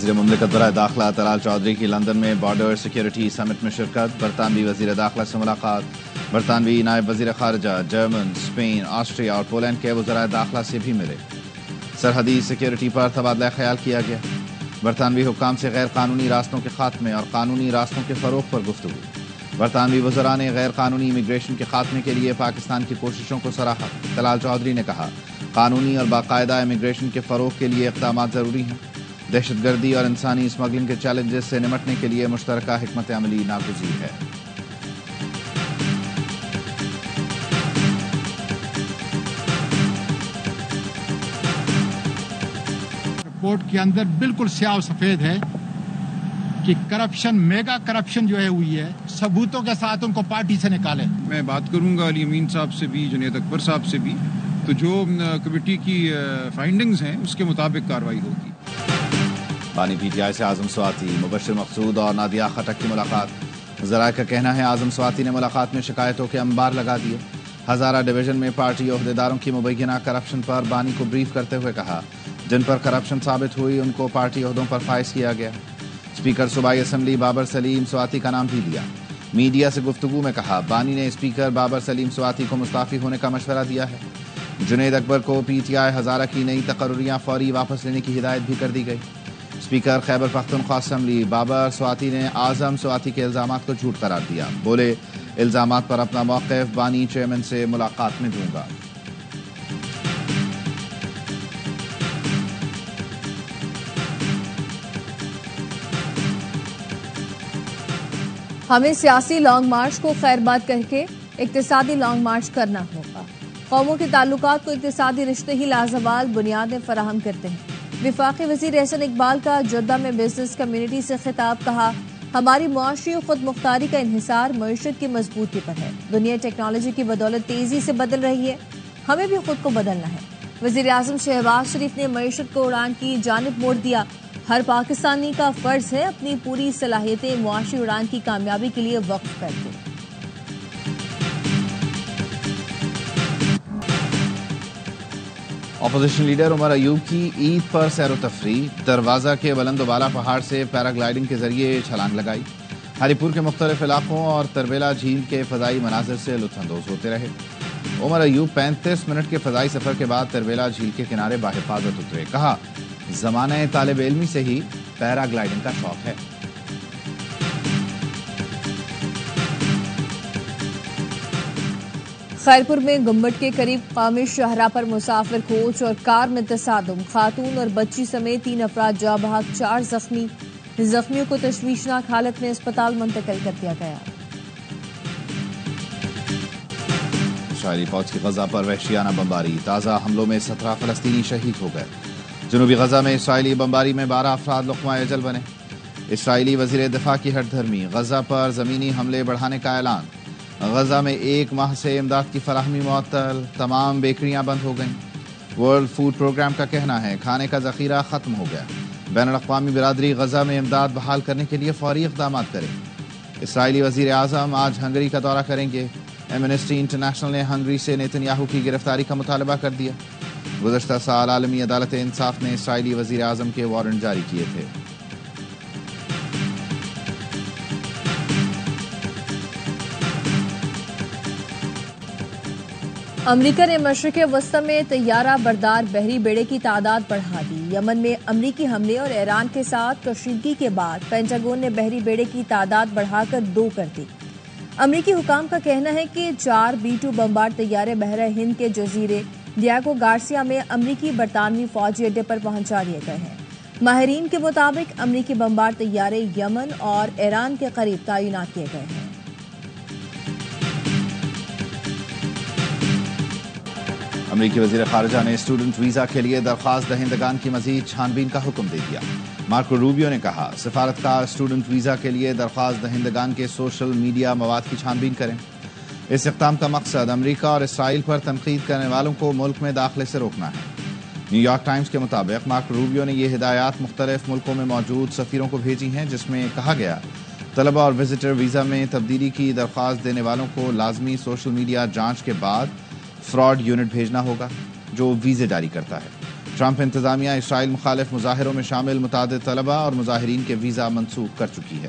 وزیر مملکت برائے داخلہ طلال چودھری کی لندن میں بارڈر سیکیورٹی سمٹ میں شرکت، برطانوی وزیر داخلہ سے ملاقات، برطانوی نائب وزیر خارجہ جرمن، اسپین، آسٹریا اور پولینڈ کے وزراء داخلہ سے بھی ملے، سرحدی سیکیورٹی پر تبادلہ خیال کیا گیا، برطانوی حکام سے غیر قانونی راستوں کے خاتمے اور قانونی راستوں کے فروغ پر گفتگو، برطانوی وزراء نے غیر قانونی امیگریشن کے خاتمے کے لیے پاکستان کی کوششوں کو سراہا، طلال چودھری نے کہا قانونی اور باقاعدہ امیگریشن کے فروغ کے لیے اقدامات ضروری ہیں، دہشت گردی اور انسانی اسمگلنگ کے چیلنجز سے نمٹنے کے لیے مشترکہ حکمت عملی ناگزیر ہے۔ رپورٹ کے اندر بالکل سیاہ و سفید ہے کہ کرپشن، میگا کرپشن جو ہے ہوئی ہے، ثبوتوں کے ساتھ ان کو پارٹی سے نکالے۔ میں بات کروں گا علی امین صاحب سے بھی، جنید اکبر صاحب سے بھی، تو جو کمیٹی کی فائنڈنگز ہیں اس کے مطابق کارروائی ہوگی۔ بانی پی ٹی آئی سے اعظم سواتی، مبشر مقصود اور نادیہ خٹک کی ملاقات، ذرائع کا کہنا ہے اعظم سواتی نے ملاقات میں شکایتوں کے انبار لگا دیے، ہزارہ ڈویژن میں پارٹی عہدیداروں کی مبینہ کرپشن پر بانی کو بریف کرتے ہوئے کہا جن پر کرپشن ثابت ہوئی ان کو پارٹی عہدوں پر فائز کیا گیا۔ اسپیکر صوبائی اسمبلی بابر سلیم سواتی کا نام بھی لیا، میڈیا سے گفتگو میں کہا بانی نے اسپیکر بابر سلیم سواتی کو مستعفی ہونے کا مشورہ دیا ہے، جنید اکبر کو پی ٹی آئی ہزارہ کی نئی تقرریاں فوری واپس لینے کی ہدایت بھی کر دی گئی۔ اسپیکر خیبر پختونخوا اسمبلی بابر سواتی نے اعظم سواتی کے الزامات کو جھوٹ قرار دیا، بولے الزامات پر اپنا موقف بانی چیئرمین سے ملاقات میں دوں گا۔ ہمیں سیاسی لانگ مارچ کو خیر بات کر کے اقتصادی لانگ مارچ کرنا ہوگا۔ قوموں کے تعلقات کو اقتصادی رشتے ہی لازوال بنیادیں فراہم کرتے ہیں۔ وفاقی وزیر احسن اقبال کا جدہ میں بزنس کمیونٹی سے خطاب، کہا ہماری معاشی خود مختاری کا انحصار معیشت کی مضبوطی پر ہے، دنیا ٹیکنالوجی کی بدولت تیزی سے بدل رہی ہے، ہمیں بھی خود کو بدلنا ہے۔ وزیر اعظم شہباز شریف نے معیشت کو اڑان کی جانب موڑ دیا، ہر پاکستانی کا فرض ہے اپنی پوری صلاحیتیں معاشی اڑان کی کامیابی کے لیے وقف کر دیں۔ اپوزیشن لیڈر عمر ایوب کی عید پر سیر و تفریح، دروازہ کے بلند و بالا پہاڑ سے پیراگلائیڈنگ کے ذریعے چھلانگ لگائی، ہری پور کے مختلف علاقوں اور تربیلا جھیل کے فضائی مناظر سے لطف اندوز ہوتے رہے۔ عمر ایوب 35 منٹ کے فضائی سفر کے بعد تربیلا جھیل کے کنارے باحفاظت اترے، کہا زمانہ طالب علمی سے ہی پیراگلائیڈنگ کا شوق ہے۔ خیرپور میں گنبد کے قریب قومی شاہراہ پر مسافر کوچ اور کار میں تصادم، خاتون اور بچی سمیت 3 افراد جاں بحق، 4 زخمی، زخمیوں کو تشویشناک حالت میں اسپتال منتقل کر دیا گیا۔ اسرائیلی فوج کی غزہ پر وحشیانہ بمباری، تازہ حملوں میں 17 فلسطینی شہید ہو گئے، جنوبی غزہ میں اسرائیلی بمباری میں 12 افراد لقمہ اجل بنے، اسرائیلی وزیر دفاع کی ہٹ دھرمی، غزہ پر زمینی حملے بڑھانے کا اعلان، غزہ میں 1 ماہ سے امداد کی فراہمی معطل، تمام بیکریاں بند ہو گئیں، ورلڈ فوڈ پروگرام کا کہنا ہے کھانے کا ذخیرہ ختم ہو گیا، بین الاقوامی برادری غزہ میں امداد بحال کرنے کے لیے فوری اقدامات کرے۔ اسرائیلی وزیر اعظم آج ہنگری کا دورہ کریں گے، ایمنسٹی انٹرنیشنل نے ہنگری سے نیتن یاہو کی گرفتاری کا مطالبہ کر دیا، گزشتہ سال عالمی عدالت انصاف نے اسرائیلی وزیر اعظم کے وارنٹ جاری کیے تھے۔ امریکہ نے مشرق وسطی میں طیارہ بردار بحری بیڑے کی تعداد بڑھا دی، یمن میں امریکی حملے اور ایران کے ساتھ کشیدگی کے بعد پینٹاگون نے بحری بیڑے کی تعداد بڑھا کر 2 کر دی۔ امریکی حکام کا کہنا ہے کہ 4 B-2 بمبار طیارے بحر ہند کے جزیرے ڈیاگو گارسیا میں امریکی برطانوی فوجی اڈے پر پہنچا دیے گئے ہیں۔ ماہرین کے مطابق امریکی بمبار طیارے یمن اور ایران کے قریب تعینات کیے گئے ہیں۔ امریکی وزیر خارجہ نے اسٹوڈنٹ ویزا کے لیے درخواست دہندگان کی مزید چھان بین کا حکم دے دیا۔ مارکو روبیو نے کہا سفارتکار اسٹوڈنٹ ویزا کے لیے درخواست دہندگان کے سوشل میڈیا مواد کی چھان بین کریں۔ اس اقدام کا مقصد امریکہ اور اسرائیل پر تنقید کرنے والوں کو ملک میں داخلے سے روکنا ہے۔ نیو یارک ٹائمز کے مطابق مارکو روبیو نے یہ ہدایات مختلف ملکوں میں موجود سفیروں کو بھیجی ہیں، جس میں کہا گیا طلبہ اور وزٹر ویزا میں تبدیلی کی درخواست دینے والوں کو لازمی سوشل میڈیا جانچ کے بعد فراڈ یونٹ بھیجنا ہوگا جو ویزے جاری کرتا ہے۔ ٹرمپ انتظامیہ اسرائیل مخالف مظاہروں میں شامل متعدد طلبہ اور مظاہرین کے ویزا منسوخ کر چکی ہے۔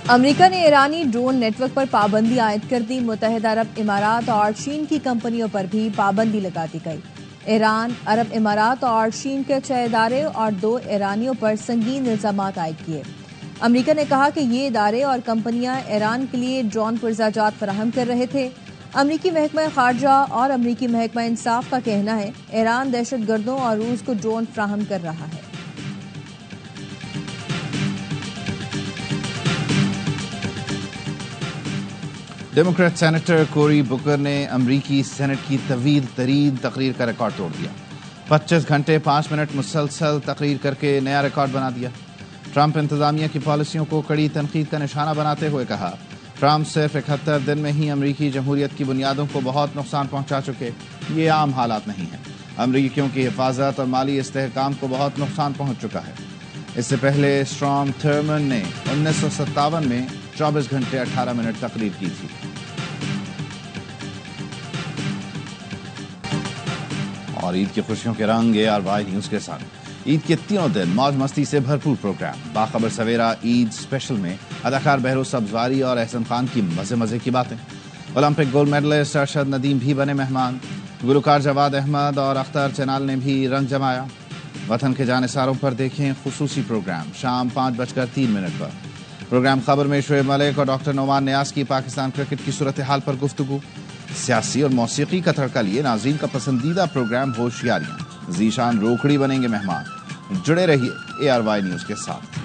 امریکہ نے ایرانی ڈرون نیٹ ورک پر پابندی عائد کر دی۔ متحدہ عرب امارات اور چین کی کمپنیوں پر بھی پابندی لگا دی گئی۔ ایران، عرب امارات اور چین کے 6 ادارے اور 2 ایرانیوں پر سنگین الزامات عائد کیے۔ امریکہ نے کہا کہ یہ ادارے اور کمپنیاں ایران کے لیے ڈرون پرزہ جات فراہم کر رہے تھے۔ امریکی محکمہ خارجہ اور امریکی محکمہ انصاف کا کہنا ہے ایران دہشت گردوں اور روس کو ڈرون فراہم کر رہا ہے۔ ڈیموکریٹ سینیٹر کوری بکر نے امریکی سینٹ کی طویل ترین تقریر کا ریکارڈ توڑ دیا۔ 25 گھنٹے 5 منٹ مسلسل تقریر کر کے نیا ریکارڈ بنا دیا۔ ٹرمپ انتظامیہ کی پالیسیوں کو کڑی تنقید کا نشانہ بناتے ہوئے کہا، ٹرمپ صرف 71 دن میں ہی امریکی جمہوریت کی بنیادوں کو بہت نقصان پہنچا چکے، یہ عام حالات نہیں ہیں۔ امریکیوں کی حفاظت اور مالی استحکام کو بہت نقصان پہنچ چکا ہے۔ اس سے پہلے اسٹرام تھرمن نے 1957 میں 24 گھنٹے 18 منٹ تقریر کی تھی۔ اور عید کی خوشیوں کے رنگ ARY نیوز کے ساتھ عید کے تینوں دن موج مستی سے بھرپور پروگرام۔ باخبر سویرا عید اسپیشل میں اداکار بہروز سبزواری اور احسن خان کی مزے کی باتیں۔ Olympic gold medalist Arshad Nadeem بھی بنے مہمان۔ گلوکار جواد احمد اور اختر چنال نے بھی رنگ جمایا۔ وطن کے جانثاروں پر دیکھیں خصوصی پروگرام شام 5:03 پر۔ پروگرام خبر میں شعیب ملک اور ڈاکٹر نعمان نیاز کی پاکستان کرکٹ کی صورتحال پر گفتگو۔ سیاسی اور موسیقی کا تڑکا لیے ناظرین کا پسندیدہ پروگرام ہوشیاریاں۔ ذیشان روکھڑی بنیں گے مہمان۔ جڑے رہیے ARY نیوز کے ساتھ۔